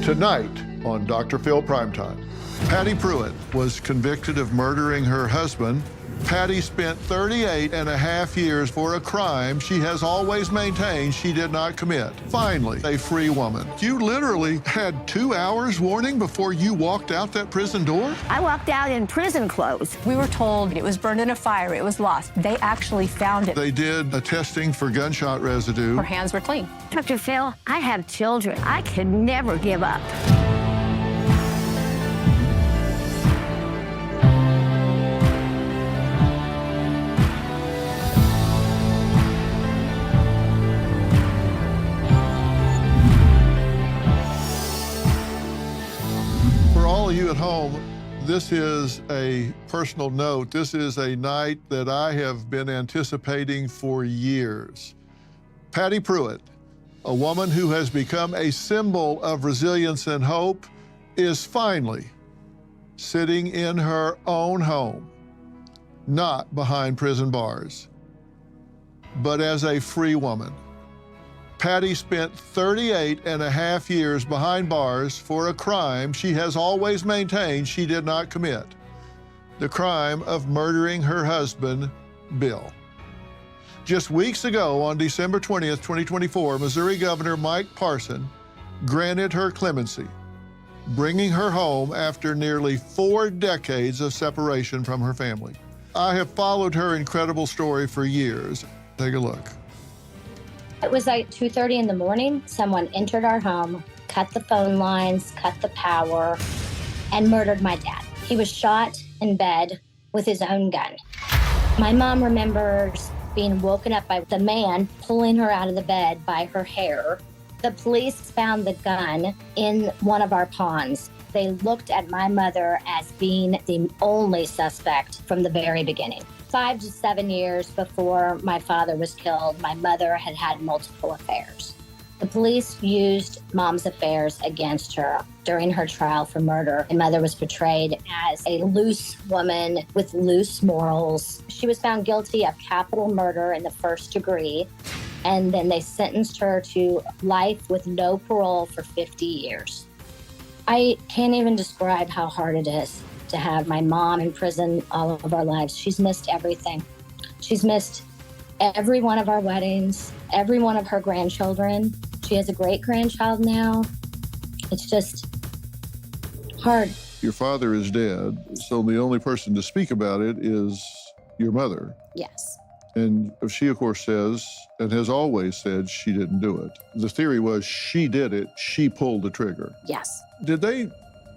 Tonight on Dr. Phil Primetime, Patty Prewitt was convicted of murdering her husband. Patty spent 38 and a half years for a crime she has always maintained she did not commit. Finally, a free woman. You literally had 2 hours warning before you walked out that prison door? I walked out in prison clothes. We were told it was burned in a fire, it was lost. They actually found it. They did a testing for gunshot residue. Her hands were clean. Dr. Phil, I have children. I could never give up. For all of you at home, this is a personal note. This is a night that I have been anticipating for years. Patty Prewitt, a woman who has become a symbol of resilience and hope, is finally sitting in her own home, not behind prison bars, but as a free woman. Patty spent 38 and a half years behind bars for a crime she has always maintained she did not commit, the crime of murdering her husband, Bill. Just weeks ago, on December 20th, 2024, Missouri Governor Mike Parson granted her clemency, bringing her home after nearly 4 decades of separation from her family. I have followed her incredible story for years. Take a look. It was like 2:30 in the morning. Someone entered our home, cut the phone lines, cut the power, and murdered my dad. He was shot in bed with his own gun. My mom remembers being woken up by the man pulling her out of the bed by her hair. The police found the gun in one of our ponds. They looked at my mother as being the only suspect from the very beginning. 5 to 7 years before my father was killed, my mother had had multiple affairs. The police used mom's affairs against her during her trial for murder. My mother was portrayed as a loose woman with loose morals. She was found guilty of capital murder in the first degree, and then they sentenced her to life with no parole for 50 years. I can't even describe how hard it is to have my mom in prison all of our lives. She's missed everything. She's missed every one of our weddings, every one of her grandchildren. She has a great-grandchild now. It's just hard. Your father is dead, so the only person to speak about it is your mother. Yes. And she, of course, says, and has always said, she didn't do it. The theory was she did it, she pulled the trigger. Yes. Did they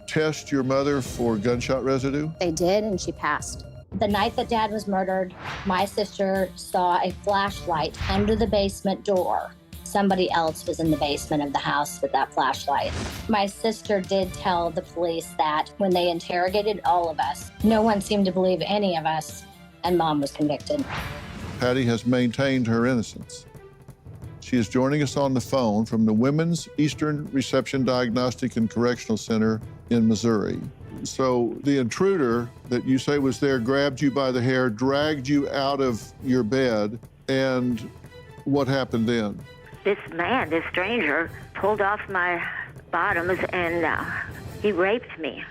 test your mother for gunshot residue? They did, and she passed. The night that Dad was murdered, my sister saw a flashlight under the basement door. Somebody else was in the basement of the house with that flashlight. My sister did tell the police that when they interrogated all of us, no one seemed to believe any of us, and Mom was convicted. Patty has maintained her innocence. She is joining us on the phone from the Women's Eastern Reception Diagnostic and Correctional Center in Missouri. So the intruder that you say was there grabbed you by the hair, dragged you out of your bed, and what happened then? This man, this stranger, pulled off my bottoms and he raped me.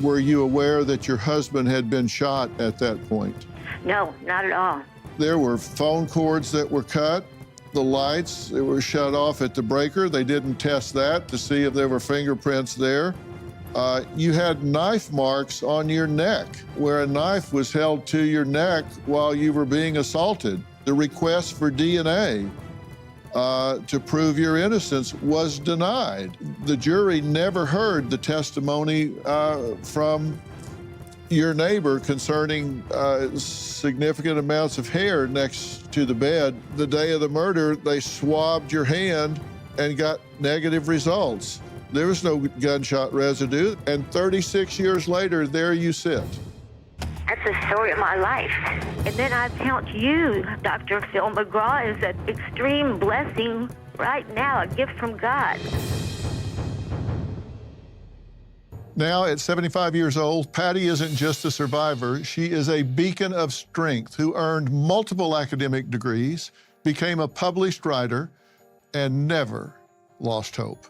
Were you aware that your husband had been shot at that point? No, not at all. There were phone cords that were cut, the lights that were shut off at the breaker. They didn't test that to see if there were fingerprints there. You had knife marks on your neck, where a knife was held to your neck while you were being assaulted. The request for DNA to prove your innocence was denied. The jury never heard the testimony from your neighbor concerning significant amounts of hair next to the bed. The day of the murder, they swabbed your hand and got negative results. There was no gunshot residue, and 36 years later, there you sit. That's the story of my life. And then I count you, Dr. Phil McGraw, as an extreme blessing right now, a gift from God. Now, at 75 years old, Patty isn't just a survivor. She is a beacon of strength who earned multiple academic degrees, became a published writer, and never lost hope.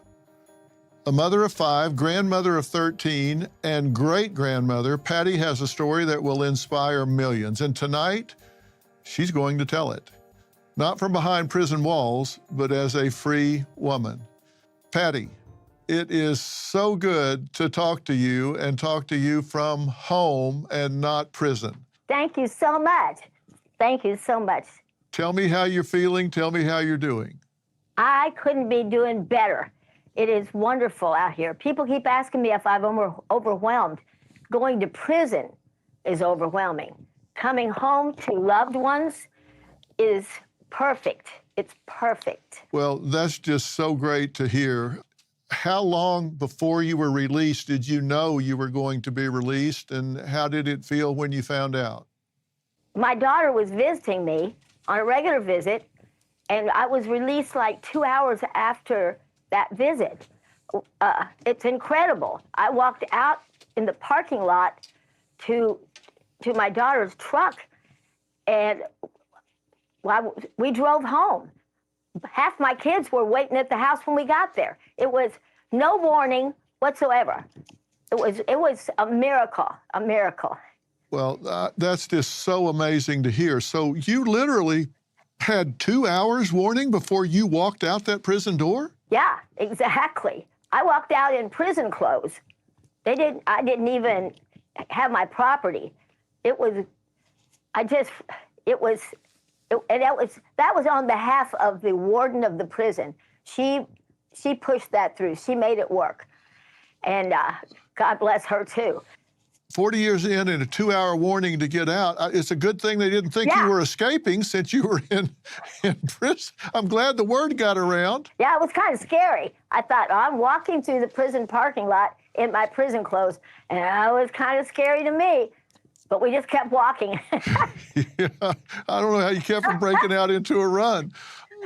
a mother of 5, grandmother of 13, and great-grandmother, Patty has a story that will inspire millions. And tonight, she's going to tell it. Not from behind prison walls, but as a free woman. Patty, it is so good to talk to you and talk to you from home and not prison. Thank you so much. Thank you so much. Tell me how you're feeling. Tell me how you're doing. I couldn't be doing better. It is wonderful out here. People keep asking me if I'm overwhelmed. Going to prison is overwhelming. Coming home to loved ones is perfect. It's perfect. Well, that's just so great to hear. How long before you were released did you know you were going to be released, and how did it feel when you found out? My daughter was visiting me on a regular visit, and I was released like 2 hours after that visit. It's incredible. I walked out in the parking lot to my daughter's truck, and we drove home. Half my kids were waiting at the house when we got there. It was no warning whatsoever. It was a miracle, a miracle. Well, that's just so amazing to hear. So you literally had 2 hours warning before you walked out that prison door? Yeah, exactly. I walked out in prison clothes. I didn't even have my property. And that was on behalf of the warden of the prison. She pushed that through. She made it work. And God bless her too. 40 years in and a 2-hour warning to get out. It's a good thing they didn't think you were escaping since you were in prison. I'm glad the word got around. Yeah, it was kind of scary. I thought, oh, I'm walking through the prison parking lot in my prison clothes, and it was kind of scary to me. But we just kept walking. Yeah, I don't know how you kept from breaking out into a run.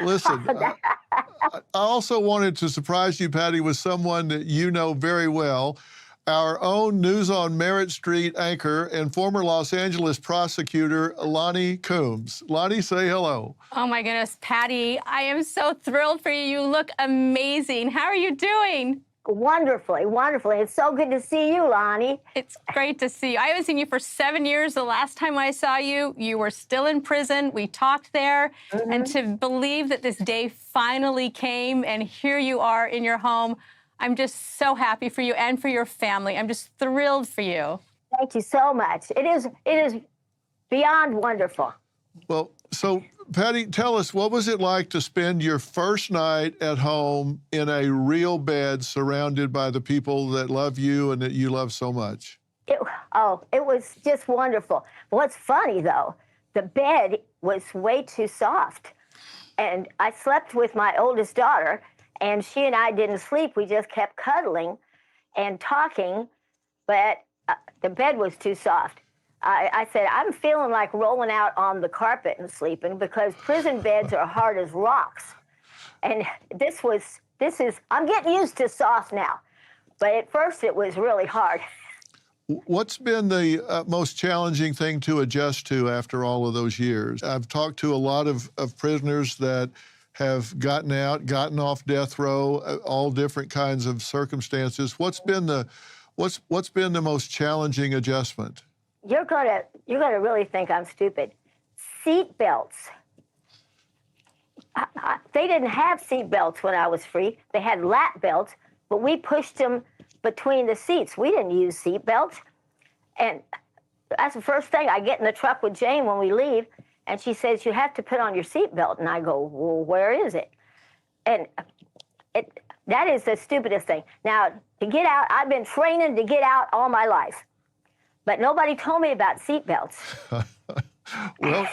Listen, I also wanted to surprise you, Patty, with someone that you know very well. Our own News on Merritt Street anchor and former Los Angeles prosecutor, Lonnie Coombs. Lonnie, say hello. Oh my goodness, Patty, I am so thrilled for you. You look amazing. How are you doing? Wonderfully, wonderfully. It's so good to see you, Lonnie. It's great to see you. I haven't seen you for 7 years. The last time I saw you, you were still in prison. We talked there. Mm-hmm. And to believe that this day finally came and here you are in your home, I'm just so happy for you and for your family. I'm just thrilled for you. Thank you so much. It is beyond wonderful. Well, so Patty, tell us, what was it like to spend your first night at home in a real bed surrounded by the people that love you and that you love so much? It was just wonderful. What's funny, though, the bed was way too soft. And I slept with my oldest daughter, and she and I didn't sleep. We just kept cuddling and talking, but the bed was too soft. I said, I'm feeling like rolling out on the carpet and sleeping because prison beds are hard as rocks. And I'm getting used to soft now. But at first it was really hard. What's been the most challenging thing to adjust to after all of those years? I've talked to a lot of prisoners that have gotten out, gotten off death row, all different kinds of circumstances. What's been the most challenging adjustment? You're gonna really think I'm stupid. Seat belts. They didn't have seat belts when I was free. They had lap belts, but we pushed them between the seats. We didn't use seat belts. And that's the first thing. I get in the truck with Jane when we leave, and she says, you have to put on your seat belt. And I go, well, where is it? And that is the stupidest thing. Now, to get out, I've been training to get out all my life. But nobody told me about seat belts. Well,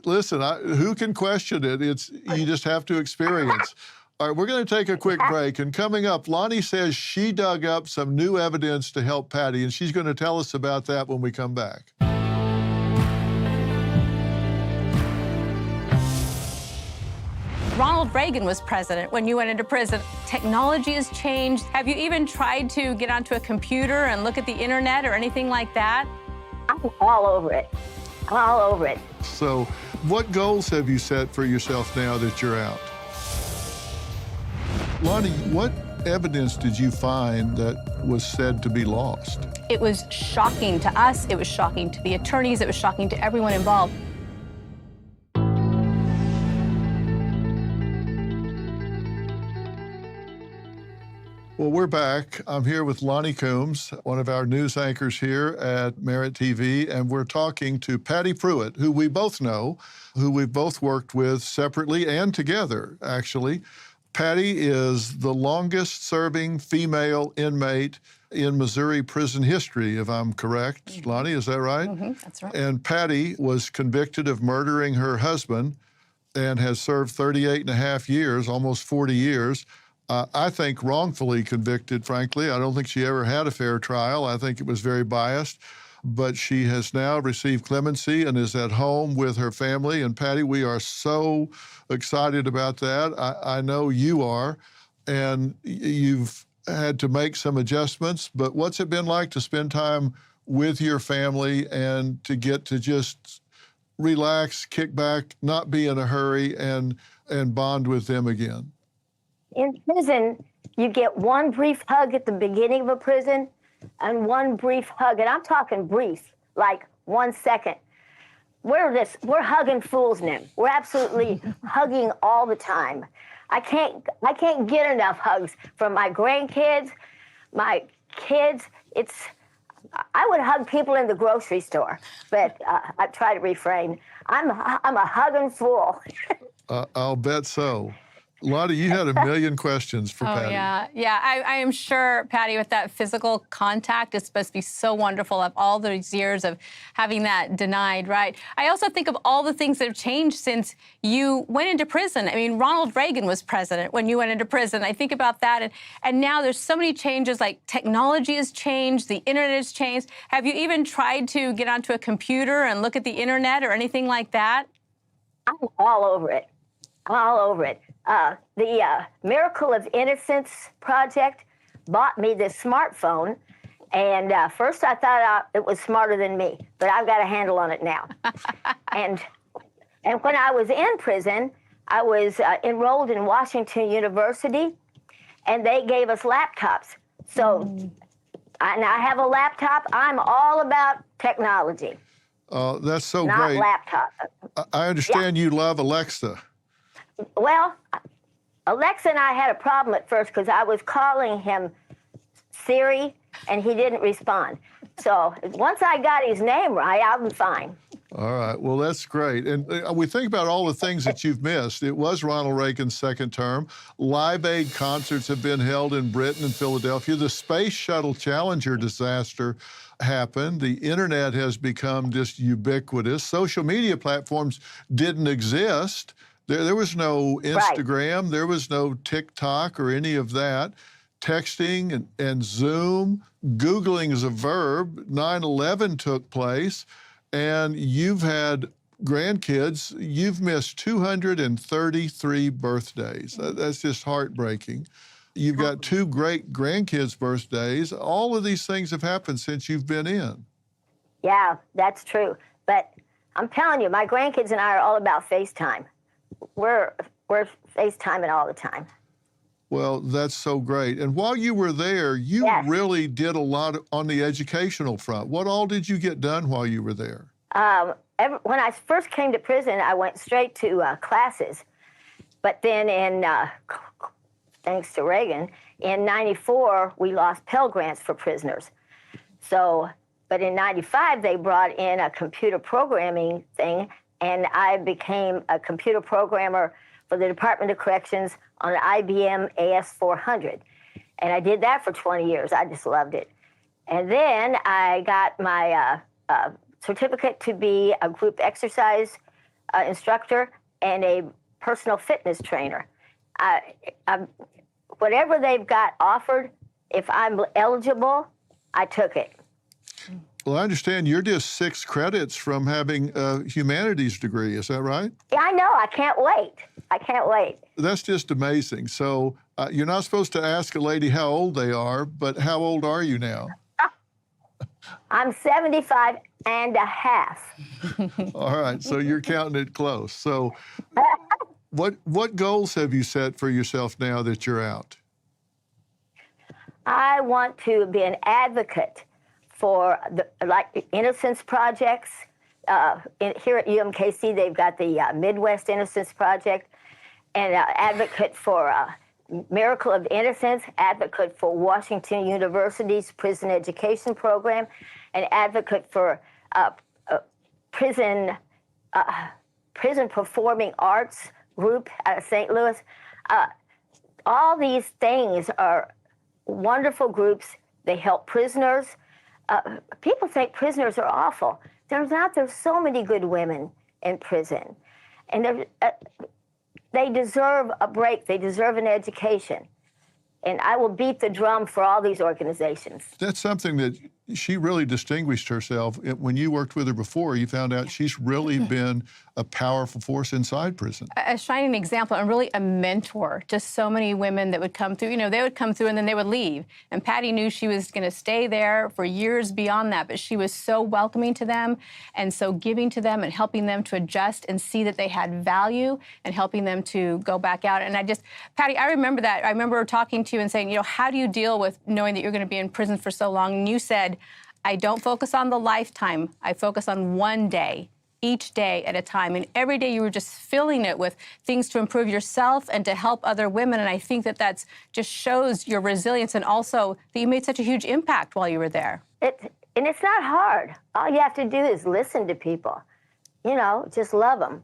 listen, who can question it? You just have to experience. All right, we're going to take a quick break. And coming up, Lonnie says she dug up some new evidence to help Patty, and she's going to tell us about that when we come back. Ronald Reagan was president when you went into prison. Technology has changed. Have you even tried to get onto a computer and look at the internet or anything like that? I'm all over it. I'm all over it. So what goals have you set for yourself now that you're out? Lonnie, what evidence did you find that was said to be lost? It was shocking to us. It was shocking to the attorneys. It was shocking to everyone involved. Well, we're back. I'm here with Lonnie Coombs, one of our news anchors here at Merit TV, and we're talking to Patty Prewitt, who we both know, who we've both worked with separately and together, actually. Patty is the longest-serving female inmate in Missouri prison history, if I'm correct. Lonnie, is that right? That's right. And Patty was convicted of murdering her husband and has served 38 and a half years, almost 40 years. I think wrongfully convicted, frankly. I don't think she ever had a fair trial. I think it was very biased. But she has now received clemency and is at home with her family. And Patty, we are so excited about that. I know you are. And you've had to make some adjustments. But what's it been like to spend time with your family and to get to just relax, kick back, not be in a hurry, and bond with them again? In prison, you get one brief hug at the beginning of a prison and one brief hug, and I'm talking brief, like 1 second. We're hugging fools now. We're absolutely hugging all the time. I can't get enough hugs from my grandkids, my kids. I would hug people in the grocery store, but I try to refrain. I'm a hugging fool. I'll bet so. Lottie, you had a million questions for Patty. Yeah. I am sure, Patty, with that physical contact, it's supposed to be so wonderful of all those years of having that denied, right? I also think of all the things that have changed since you went into prison. I mean, Ronald Reagan was president when you went into prison. I think about that, and now there's so many changes, like technology has changed, the internet has changed. Have you even tried to get onto a computer and look at the internet or anything like that? I'm all over it. All over it. The Miracle of Innocence Project bought me this smartphone, and first I thought it was smarter than me, but I've got a handle on it now. and when I was in prison, I was enrolled in Washington University, and they gave us laptops. So I have a laptop. I'm all about technology. That's so not great. Not laptop. I understand you love Alexa. Well, Alexa and I had a problem at first because I was calling him Siri, and he didn't respond. So once I got his name right, I'll be fine. All right. Well, that's great. And we think about all the things that you've missed. It was Ronald Reagan's second term. Live Aid concerts have been held in Britain and Philadelphia. The Space Shuttle Challenger disaster happened. The internet has become just ubiquitous. Social media platforms didn't exist. There was no Instagram, there was no TikTok or any of that. Texting and Zoom, Googling is a verb. 9/11 took place, and you've had grandkids. You've missed 233 birthdays. That's just heartbreaking. You've got 2 great grandkids' birthdays. All of these things have happened since you've been in. Yeah, that's true. But I'm telling you, my grandkids and I are all about FaceTime. We're FaceTiming all the time. Well, that's so great. And while you were there, you really did a lot on the educational front. What all did you get done while you were there? When I first came to prison, I went straight to classes. But then thanks to Reagan, in 94, we lost Pell Grants for prisoners. But in 95, they brought in a computer programming thing, and I became a computer programmer for the Department of Corrections on an IBM AS400. And I did that for 20 years. I just loved it. And then I got my certificate to be a group exercise instructor and a personal fitness trainer. Whatever they've got offered, if I'm eligible, I took it. Well, I understand you're just 6 credits from having a humanities degree. Is that right? Yeah, I know. I can't wait. I can't wait. That's just amazing. So you're not supposed to ask a lady how old they are, but how old are you now? I'm 75 and a half. All right. So you're counting it close. So what goals have you set for yourself now that you're out? I want to be an advocate for like innocence projects. Here at UMKC, they've got the Midwest Innocence Project, and advocate for Miracle of Innocence, advocate for Washington University's prison education program, and advocate for prison performing arts group out of St. Louis. All these things are wonderful groups. They help prisoners. People think prisoners are awful. Turns out there's so many good women in prison, and they deserve a break. They deserve an education. And I will beat the drum for all these organizations. That's something that she really distinguished herself. When you worked with her before, you found out she's really been a powerful force inside prison. A shining example and really a mentor to so many women that would come through. You know, they would come through and then they would leave. And Patty knew she was going to stay there for years beyond that, but she was so welcoming to them and so giving to them and helping them to adjust and see that they had value and helping them to go back out. And Patty, I remember that. I remember talking to you and saying, you know, how do you deal with knowing that you're going to be in prison for so long? And you said, I don't focus on the lifetime. I focus on one day, each day at a time. And every day you were just filling it with things to improve yourself and to help other women. And I think that that's just shows your resilience and also that you made such a huge impact while you were there. And it's not hard. All you have to do is listen to people. You know, just love them.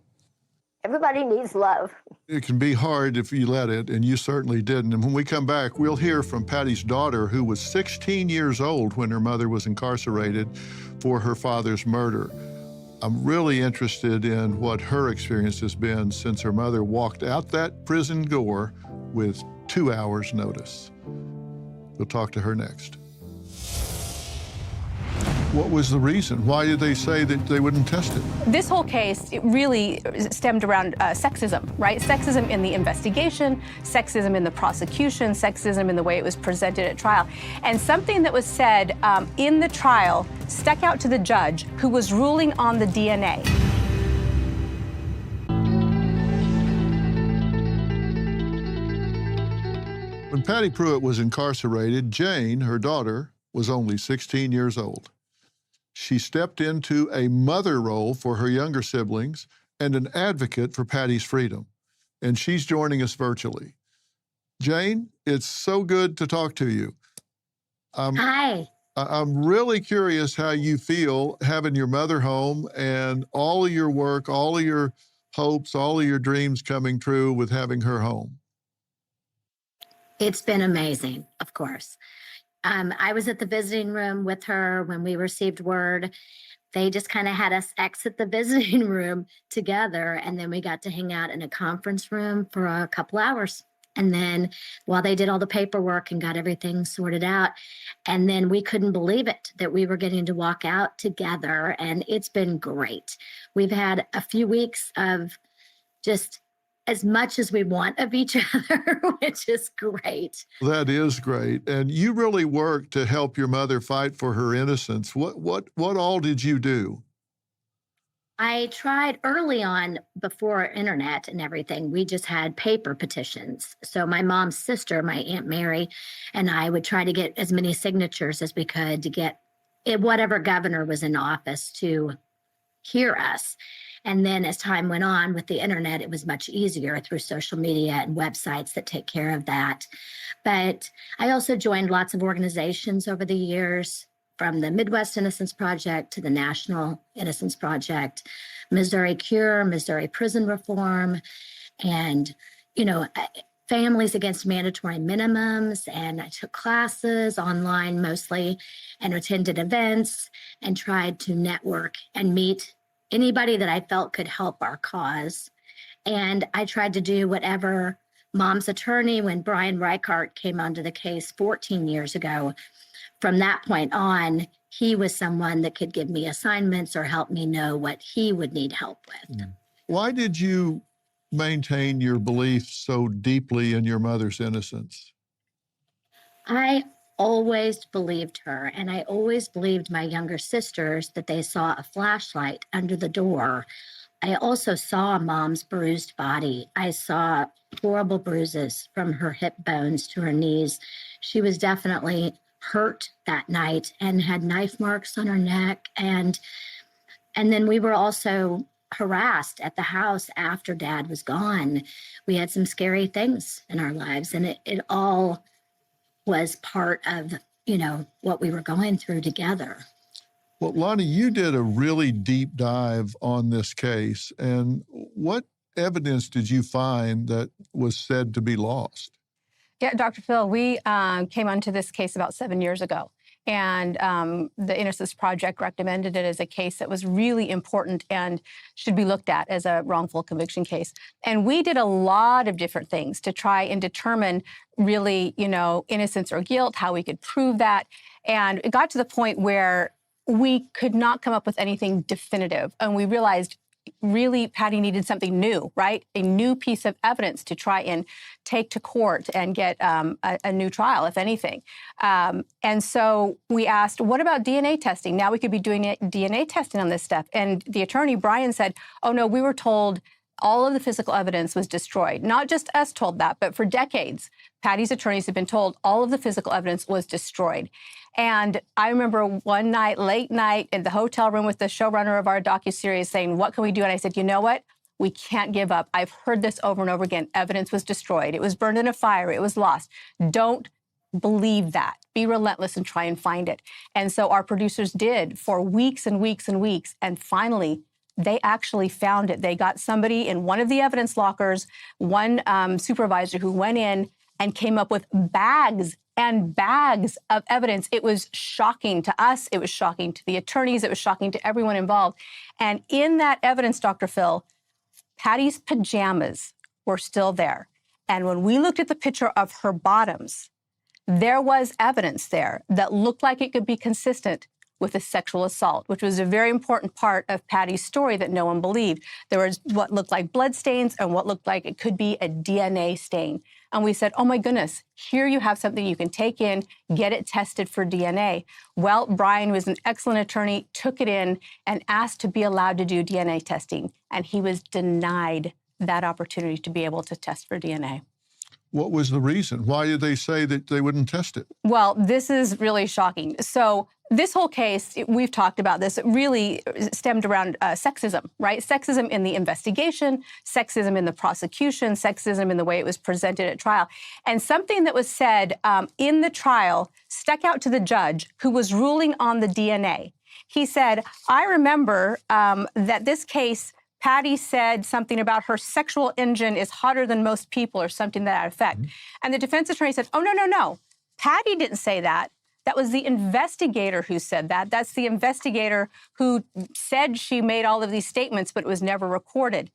Everybody needs love. It can be hard if you let it, and you certainly didn't. And when we come back, we'll hear from Patty's daughter, who was 16 years old when her mother was incarcerated for her father's murder. I'm really interested in what her experience has been since her mother walked out that prison door with 2 hours' notice. We'll talk to her next. What was the reason? Why did they say that they wouldn't test it? This whole case, it really stemmed around sexism, right? Sexism in the investigation, sexism in the prosecution, sexism in the way it was presented at trial. And something that was said in the trial stuck out to the judge who was ruling on the DNA. When Patty Prewitt was incarcerated, Jane, her daughter, was only 16 years old. She stepped into a mother role for her younger siblings and an advocate for Patty's freedom. And she's joining us virtually. Jane, it's so good to talk to you. Hi. I'm really curious how you feel having your mother home and all of your work, all of your hopes, all of your dreams coming true with having her home. It's been amazing, of course. I was at the visiting room with her when we received word. They just kind of had us exit the visiting room together, and then we got to hang out in a conference room for a couple hours. And then while they did all the paperwork and got everything sorted out, and then we couldn't believe it that we were getting to walk out together, and it's been great. We've had a few weeks of just as much as we want of each other, which is great. That is great. And you really worked to help your mother fight for her innocence. What all did you do? I tried early on before internet and everything. We just had paper petitions. So my mom's sister, my Aunt Mary, and I would try to get as many signatures as we could to get whatever governor was in office to hear us. And then as time went on with the internet, it was much easier through social media and websites that take care of that. But I also joined lots of organizations over the years, from the Midwest Innocence Project to the National Innocence Project, Missouri Cure, Missouri Prison Reform, and, you know, Families Against Mandatory Minimums. And I took classes online mostly and attended events and tried to network and meet anybody that I felt could help our cause. And I tried to do whatever Mom's attorney, when Brian Reichart came onto the case 14 years ago, from that point on, he was someone that could give me assignments or help me know what he would need help with. Why did you maintain your belief so deeply in your mother's innocence? I always believed her, and I always believed my younger sisters that they saw a flashlight under the door I also saw Mom's bruised body. I saw horrible bruises from her hip bones to her knees. She was definitely hurt that night and had knife marks on her neck. And then we were also harassed at the house after Dad was gone. We had some scary things in our lives, and it all was part of, what we were going through together. Well, Lonnie, you did a really deep dive on this case. And what evidence did you find that was said to be lost? Yeah, Dr. Phil, we came onto this case about 7 years ago. And the Innocence Project recommended it as a case that was really important and should be looked at as a wrongful conviction case. And we did a lot of different things to try and determine really, innocence or guilt, how we could prove that. And it got to the point where we could not come up with anything definitive. And we realized really Patty needed something new, right? A new piece of evidence to try and take to court and get a new trial, if anything. And so we asked, what about DNA testing? Now we could be doing DNA testing on this stuff. And the attorney, Brian, said, oh, no, we were told all of the physical evidence was destroyed. Not just us told that, but for decades, Patty's attorneys have been told all of the physical evidence was destroyed. And I remember one night, late night, in the hotel room with the showrunner of our docuseries saying, what can we do? And I said, you know what? We can't give up. I've heard this over and over again. Evidence was destroyed. It was burned in a fire. It was lost. Don't believe that. Be relentless and try and find it. And so our producers did for weeks and weeks and weeks. And finally, they actually found it. They got somebody in one of the evidence lockers, one supervisor who went in and came up with bags and bags of evidence. It was shocking to us. It was shocking to the attorneys. It was shocking to everyone involved. And in that evidence, Dr. Phil, Patty's pajamas were still there. And when we looked at the picture of her bottoms, there was evidence there that looked like it could be consistent with a sexual assault, which was a very important part of Patty's story that no one believed. There was what looked like blood stains and what looked like it could be a DNA stain. And we said, oh my goodness, here you have something you can take in, get it tested for DNA. Well, Brian was an excellent attorney, took it in and asked to be allowed to do DNA testing. And he was denied that opportunity to be able to test for DNA. What was the reason? Why did they say that they wouldn't test it? Well, this is really shocking. So this whole case, we've talked about this, it really stemmed around sexism, right? Sexism in the investigation, sexism in the prosecution, sexism in the way it was presented at trial. And something that was said in the trial stuck out to the judge who was ruling on the DNA. He said, I remember that this case, Patty said something about her sexual engine is hotter than most people or something to that effect. Mm-hmm. And the defense attorney said, oh, no. Patty didn't say that. That was the investigator who said that. That's the investigator who said she made all of these statements, but it was never recorded.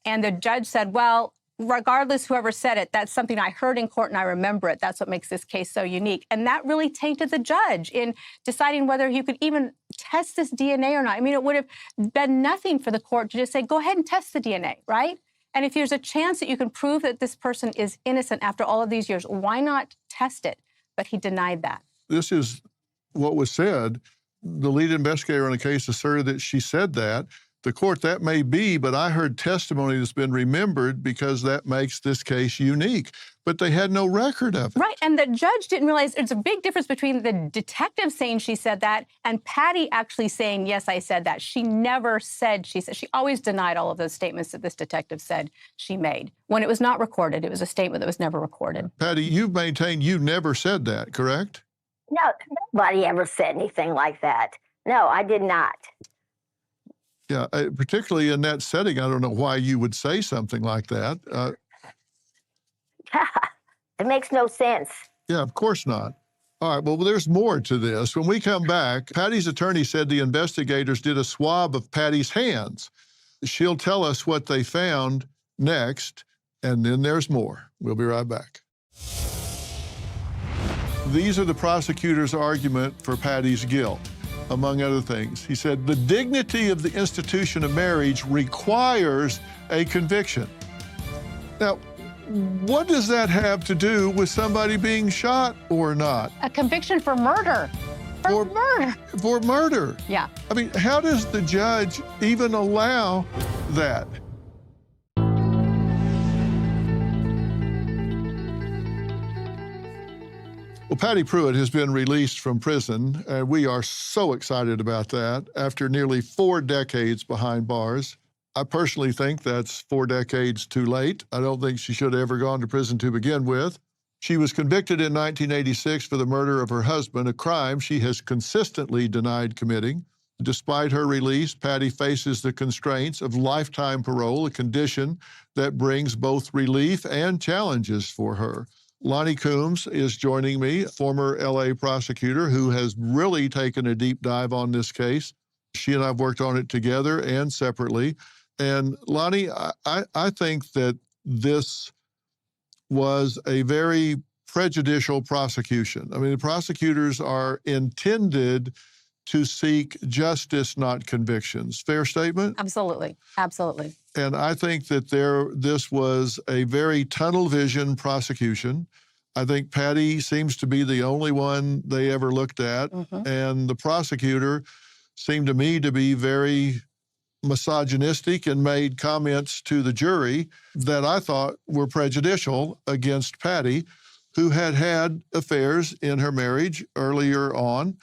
And the judge said, well, regardless, whoever said it, that's something I heard in court and I remember it. That's what makes this case so unique. And that really tainted the judge in deciding whether he could even test this DNA or not. I mean, it would have been nothing for the court to just say, go ahead and test the DNA, right? And if there's a chance that you can prove that this person is innocent after all of these years, why not test it? But he denied that. This is what was said. The lead investigator on the case asserted that she said that. The court, that may be, but I heard testimony that's been remembered because that makes this case unique. But they had no record of it. Right, and the judge didn't realize there's a big difference between the detective saying she said that and Patty actually saying, yes, I said that. She never said she said. She always denied all of those statements that this detective said she made. When it was not recorded, it was a statement that was never recorded. Patty, you've maintained you never said that, correct? No, nobody ever said anything like that. No, I did not. Yeah, particularly in that setting, I don't know why you would say something like that. It makes no sense. Yeah, of course not. All right, well, there's more to this. When we come back, Patty's attorney said the investigators did a swab of Patty's hands. She'll tell us what they found next, and then there's more. We'll be right back. These are the prosecutor's argument for Patty's guilt. Among other things, he said, the dignity of the institution of marriage requires a conviction. Now, what does that have to do with somebody being shot or not? A conviction for murder. For murder. For murder. Yeah. I mean, how does the judge even allow that? Well, Patty Prewitt has been released from prison, and we are so excited about that. After nearly 4 decades behind bars, I personally think that's 4 decades too late. I don't think she should have ever gone to prison to begin with. She was convicted in 1986 for the murder of her husband, a crime she has consistently denied committing. Despite her release, Patty faces the constraints of lifetime parole, a condition that brings both relief and challenges for her. Lonnie Coombs is joining me, former LA prosecutor who has really taken a deep dive on this case. She and I have worked on it together and separately. And Lonnie, I think that this was a very prejudicial prosecution. I mean, the prosecutors are intended to seek justice, not convictions. Fair statement? Absolutely. Absolutely. And I think that this was a very tunnel vision prosecution. I think Patty seems to be the only one they ever looked at. And the prosecutor seemed to me to be very misogynistic and made comments to the jury that I thought were prejudicial against Patty, who had had affairs in her marriage earlier on.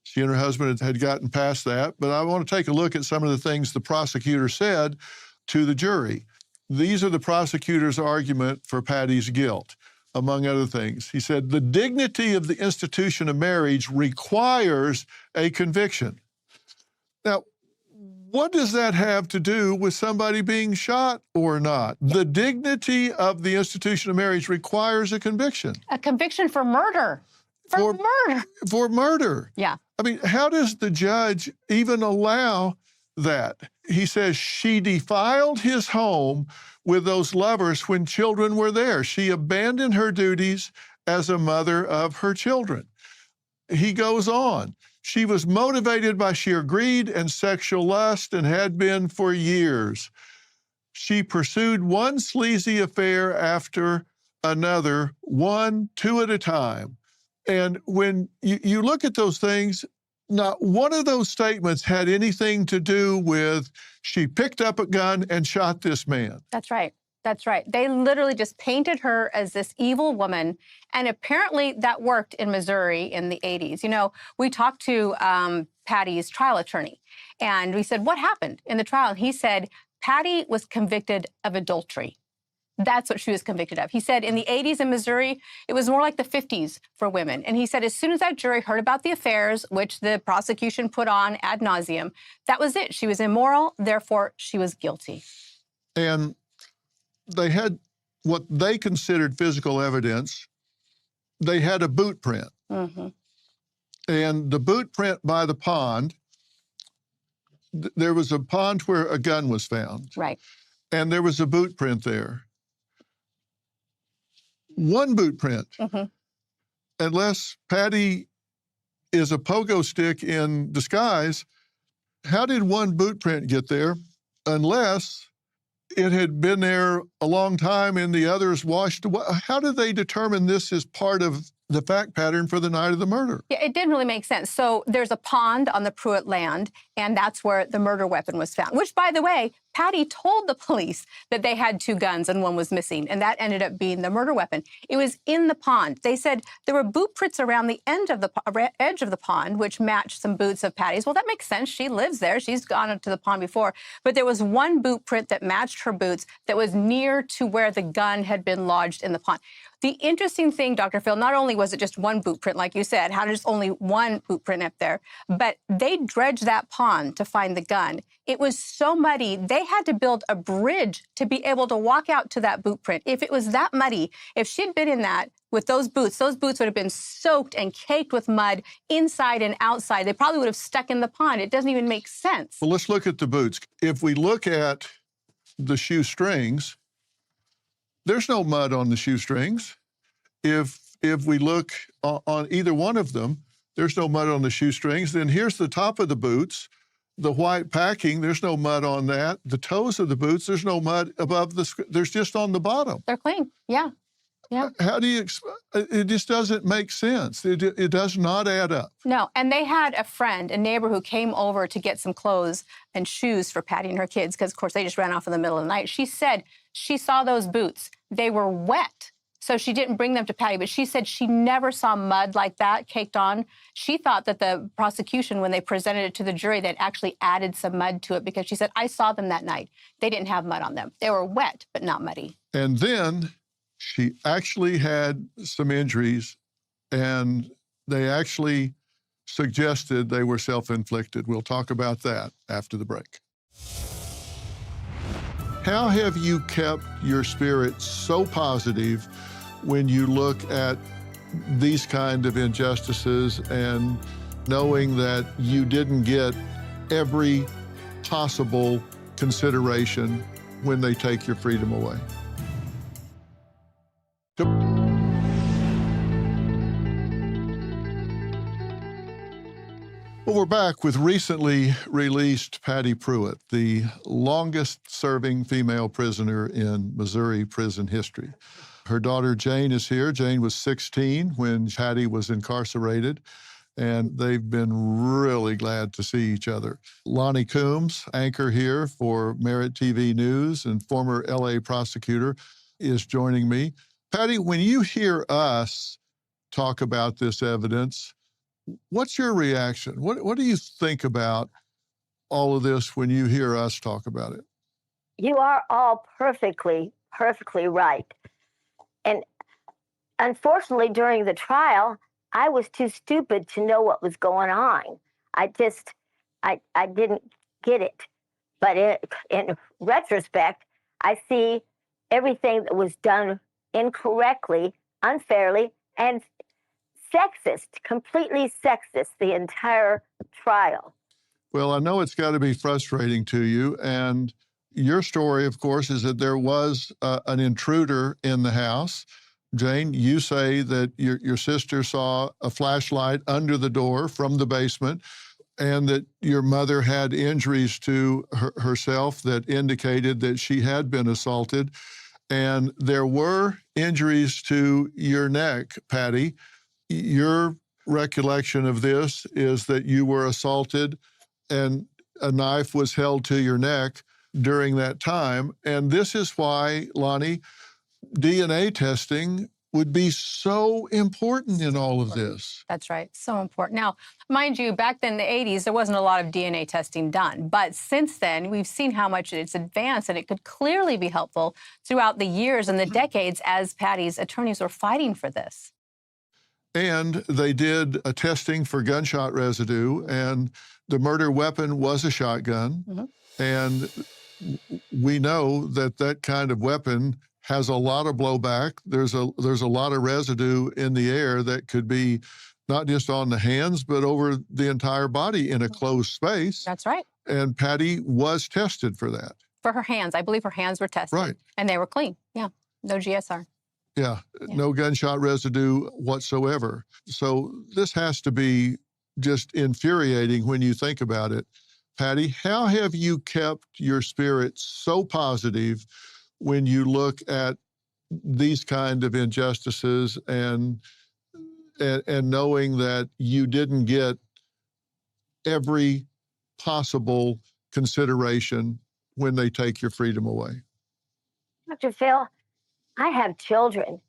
She and her husband had gotten past that. But I want to take a look at some of the things the prosecutor said to the jury. These are the prosecutor's argument for Patty's guilt, among other things. He said, the dignity of the institution of marriage requires a conviction. Now, what does that have to do with somebody being shot or not? The dignity of the institution of marriage requires a conviction. A conviction for murder. For murder. For murder. Yeah. I mean, how does the judge even allow that? He says she defiled his home with those lovers when children were there. She abandoned her duties as a mother of her children. He goes on. She was motivated by sheer greed and sexual lust and had been for years. She pursued one sleazy affair after another, 1, 2 at a time. And when you look at those things, not one of those statements had anything to do with she picked up a gun and shot this man. That's right. That's right. They literally just painted her as this evil woman. And apparently that worked in Missouri in the 80s. You know, we talked to Patty's trial attorney and we said, what happened in the trial? And he said, Patty was convicted of adultery. That's what she was convicted of. He said in the 80s in Missouri, it was more like the 50s for women. And he said as soon as that jury heard about the affairs, which the prosecution put on ad nauseum, that was it. She was immoral, therefore she was guilty. And they had what they considered physical evidence. They had a boot print. And the boot print by the pond, there was a pond where a gun was found. Right. And there was a boot print there. One boot print. Unless Patty is a pogo stick in disguise, how did one boot print get there unless it had been there a long time and the others washed away? How did they determine this is part of the fact pattern for the night of the murder? Yeah, it didn't really make sense. So there's a pond on the Prewitt land, and that's where the murder weapon was found, which, by the way, Patty told the police that they had 2 guns and one was missing, and that ended up being the murder weapon. It was in the pond. They said there were boot prints around the edge of the pond, which matched some boots of Patty's. Well, that makes sense. She lives there. She's gone to the pond before. But there was one boot print that matched her boots that was near to where the gun had been lodged in the pond. The interesting thing, Dr. Phil, not only was it just one boot print, like you said, how there's only one boot print up there, but they dredged that pond to find the gun. It was so muddy, they had to build a bridge to be able to walk out to that boot print. If it was that muddy, if she'd been in that with those boots would have been soaked and caked with mud inside and outside. They probably would have stuck in the pond. It doesn't even make sense. Well, let's look at the boots. If we look at the shoestrings, there's no mud on the shoestrings. If we look on either one of them, there's no mud on the shoestrings. Then here's the top of the boots, the white packing, there's no mud on that. The toes of the boots, there's no mud above there's just on the bottom. They're clean, yeah. Yeah. How do you, it just doesn't make sense. It does not add up. No, and they had a friend, a neighbor who came over to get some clothes and shoes for Patty and her kids, because, of course, they just ran off in the middle of the night. She said she saw those boots. They were wet, so she didn't bring them to Patty, but she said she never saw mud like that caked on. She thought that the prosecution, when they presented it to the jury, they'd actually added some mud to it, because she said, I saw them that night. They didn't have mud on them. They were wet, but not muddy. And then she actually had some injuries, and they actually suggested they were self-inflicted. We'll talk about that after the break. How have you kept your spirit so positive when you look at these kind of injustices and knowing that you didn't get every possible consideration when they take your freedom away? Well, we're back with recently released Patty Prewitt, the longest-serving female prisoner in Missouri prison history. Her daughter Jane is here. Jane was 16 when Patty was incarcerated, and they've been really glad to see each other. Lonnie Coombs, anchor here for Merit TV News and former LA prosecutor, is joining me. Patty, when you hear us talk about this evidence, what's your reaction? What do you think about all of this when you hear us talk about it? You are all perfectly right. And unfortunately, during the trial, I was too stupid to know what was going on. I didn't get it. But in retrospect, I see everything that was done incorrectly, unfairly, and sexist, completely sexist, the entire trial. Well, I know it's got to be frustrating to you. And your story, of course, is that there was an intruder in the house. Jane, you say that your sister saw a flashlight under the door from the basement, and that your mother had injuries to herself that indicated that she had been assaulted. And there were injuries to your neck, Patty. Your recollection of this is that you were assaulted and a knife was held to your neck during that time. And this is why, Lonnie, DNA testing would be so important in all of this. That's right. So important. Now, mind you, back then in the 80s, there wasn't a lot of DNA testing done. But since then, we've seen how much it's advanced, and it could clearly be helpful throughout the years and the decades as Patty's attorneys were fighting for this. And they did a testing for gunshot residue, and the murder weapon was a shotgun. Mm-hmm. And we know that that kind of weapon has a lot of blowback. There's a lot of residue in the air that could be not just on the hands, but over the entire body in a closed space. That's right. And Patty was tested for that. For her hands. I believe her hands were tested. Right. And they were clean. Yeah. No GSR. Yeah. No gunshot residue whatsoever. So this has to be just infuriating when you think about it. Patty, how have you kept your spirit so positive when you look at these kind of injustices and knowing that you didn't get every possible consideration when they take your freedom away? Dr. Phil, I have children.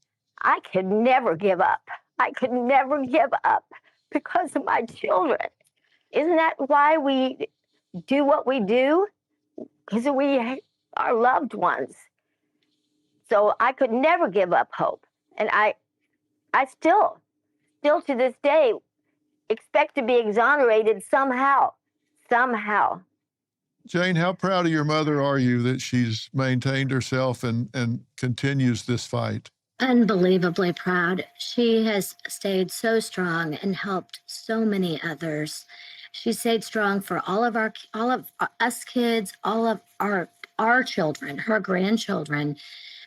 I could never give up. I could never give up because of my children. Isn't that why we do what we do? Because we are loved ones. So I could never give up hope. And I still to this day, expect to be exonerated somehow. Jane, how proud of your mother are you that she's maintained herself and continues this fight? Unbelievably proud. She has stayed so strong and helped so many others. She stayed strong for all of us kids, all of our children, her grandchildren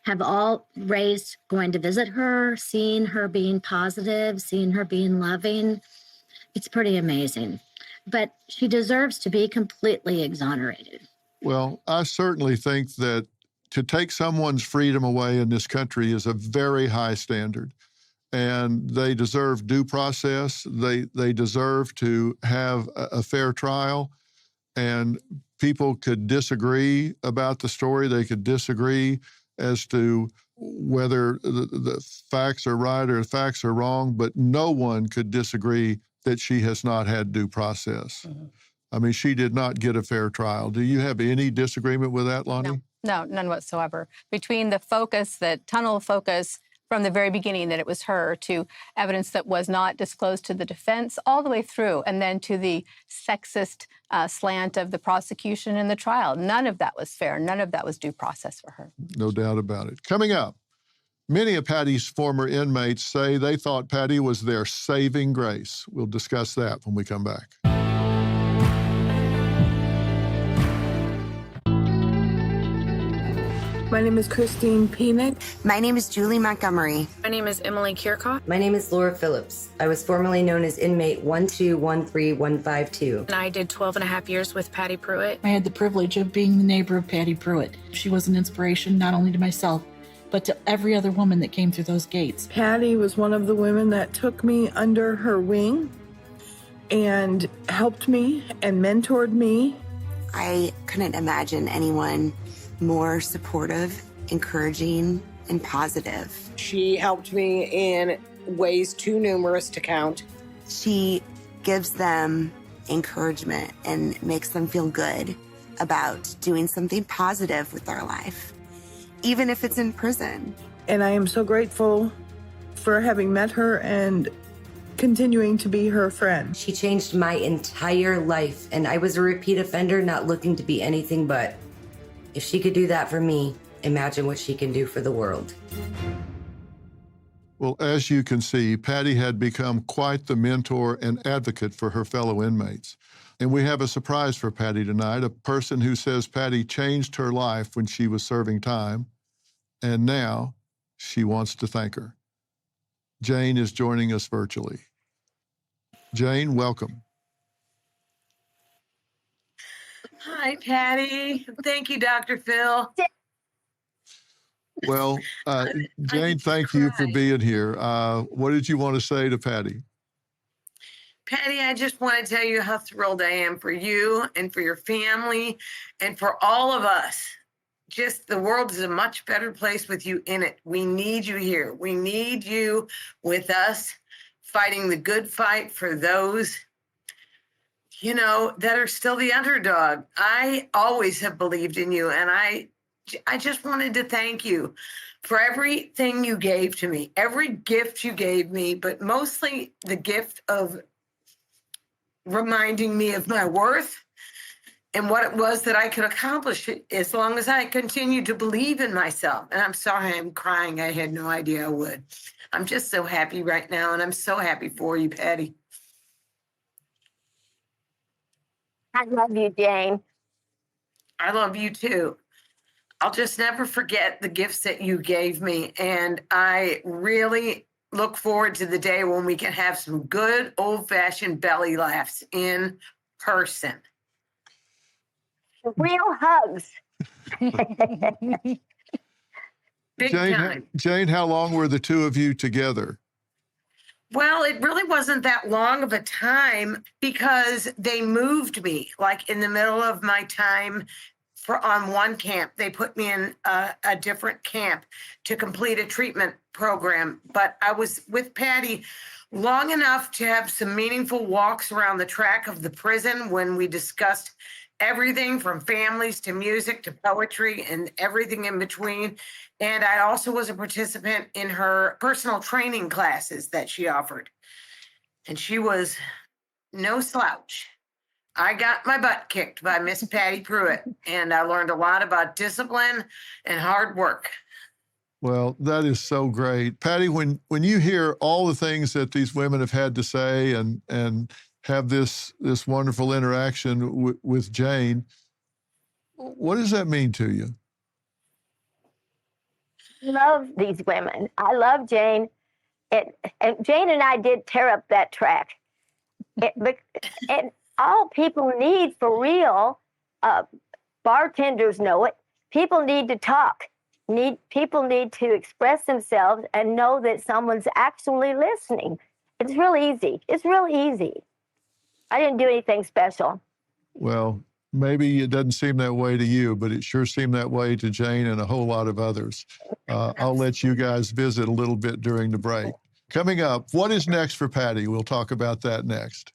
have all raised going to visit her, seeing her being positive, seeing her being loving. It's pretty amazing. But she deserves to be completely exonerated. Well, I certainly think that to take someone's freedom away in this country is a very high standard. And they deserve due process. They deserve to have a fair trial. And people could disagree about the story. They could disagree as to whether the facts are right or the facts are wrong, but no one could disagree that she has not had due process. Mm-hmm. I mean, she did not get a fair trial. Do you have any disagreement with that, Lonnie? No, none whatsoever. Between the focus, the tunnel focus from the very beginning that it was her, to evidence that was not disclosed to the defense, all the way through, and then to the sexist slant of the prosecution in the trial. None of that was fair. None of that was due process for her. No doubt about it. Coming up, many of Patty's former inmates say they thought Patty was their saving grace. We'll discuss that when we come back. My name is Christine Penick. My name is Julie Montgomery. My name is Emily Kirchhoff. My name is Laura Phillips. I was formerly known as inmate 1213152. And I did 12 and a half years with Patty Prewitt. I had the privilege of being the neighbor of Patty Prewitt. She was an inspiration not only to myself, but to every other woman that came through those gates. Patty was one of the women that took me under her wing and helped me and mentored me. I couldn't imagine anyone more supportive, encouraging, and positive. She helped me in ways too numerous to count. She gives them encouragement and makes them feel good about doing something positive with their life, even if it's in prison. And I am so grateful for having met her and continuing to be her friend. She changed my entire life, and I was a repeat offender, not looking to be anything but. If she could do that for me, imagine what she can do for the world. Well, as you can see, Patty had become quite the mentor and advocate for her fellow inmates. And we have a surprise for Patty tonight, a person who says Patty changed her life when she was serving time, and now she wants to thank her. Jane is joining us virtually. Jane, welcome. Hi, Patty. Thank you, Dr. Phil. Well, Jane, thank you for being here. What did you want to say to Patty? Patty, I just want to tell you how thrilled I am for you and for your family and for all of us. Just the world is a much better place with you in it. We need you here. We need you with us, fighting the good fight for those, you know, that are still the underdog. I always have believed in you, and I just wanted to thank you for everything you gave to me, every gift you gave me, but mostly the gift of reminding me of my worth and what it was that I could accomplish as long as I continued to believe in myself. And I'm sorry I'm crying. I had no idea I would. I'm just so happy right now, and I'm so happy for you, Patty. I love you, Jane. I love you too. I'll just never forget the gifts that you gave me. And I really look forward to the day when we can have some good old-fashioned belly laughs in person. Real hugs. Big time. Jane, how long were the two of you together? Well, it really wasn't that long of a time because they moved me like in the middle of my time on one camp. They put me in a different camp to complete a treatment program. But I was with Patty long enough to have some meaningful walks around the track of the prison when we discussed everything from families to music to poetry and everything in between. And I also was a participant in her personal training classes that she offered. And she was no slouch. I got my butt kicked by Miss Patty Prewitt, and I learned a lot about discipline and hard work. Well, that is so great. Patty, when you hear all the things that these women have had to say and have this wonderful interaction with Jane, what does that mean to you? I love these women. I love Jane. And Jane and I did tear up that track. And all people need for real, bartenders know it, People need to talk. People need to express themselves and know that someone's actually listening. It's real easy. It's real easy. I didn't do anything special. Well, maybe it doesn't seem that way to you, but it sure seemed that way to Jane and a whole lot of others. I'll let you guys visit a little bit during the break. Coming up, what is next for Patty? We'll talk about that next.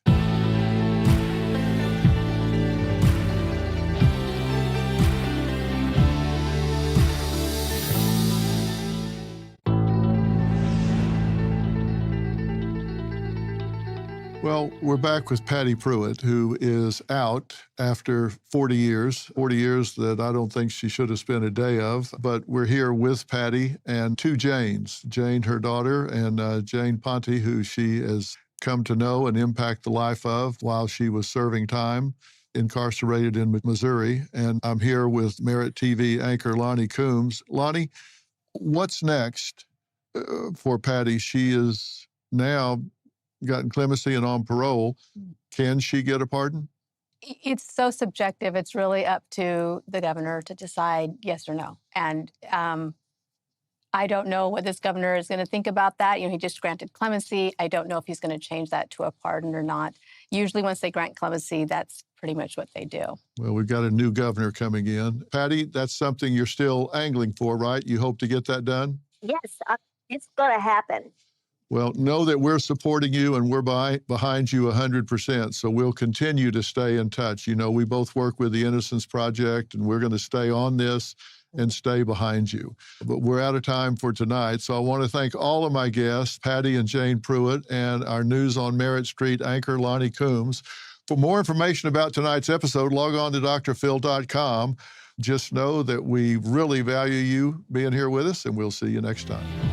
Well, we're back with Patty Prewitt, who is out after 40 years that I don't think she should have spent a day of. But we're here with Patty and two Janes, Jane, her daughter, and Jane Ponte, who she has come to know and impact the life of while she was serving time incarcerated in Missouri. And I'm here with Merit TV anchor Lonnie Coombs. Lonnie, what's next for Patty? She is now gotten clemency and on parole. Can she get a pardon? It's so subjective. It's really up to the governor to decide yes or no. And I don't know what this governor is going to think about that. He just granted clemency. I don't know if he's going to change that to a pardon or not. Usually once they grant clemency, that's pretty much what they do. Well, we've got a new governor coming in. Patty, that's something you're still angling for, right? You hope to get that done? Yes, it's going to happen. Well, know that we're supporting you and we're behind you 100%. So we'll continue to stay in touch. We both work with the Innocence Project, and we're going to stay on this and stay behind you. But we're out of time for tonight. So I want to thank all of my guests, Patty and Jane Prewitt, and our News on Merritt Street anchor, Lonnie Coombs. For more information about tonight's episode, log on to drphil.com. Just know that we really value you being here with us, and we'll see you next time.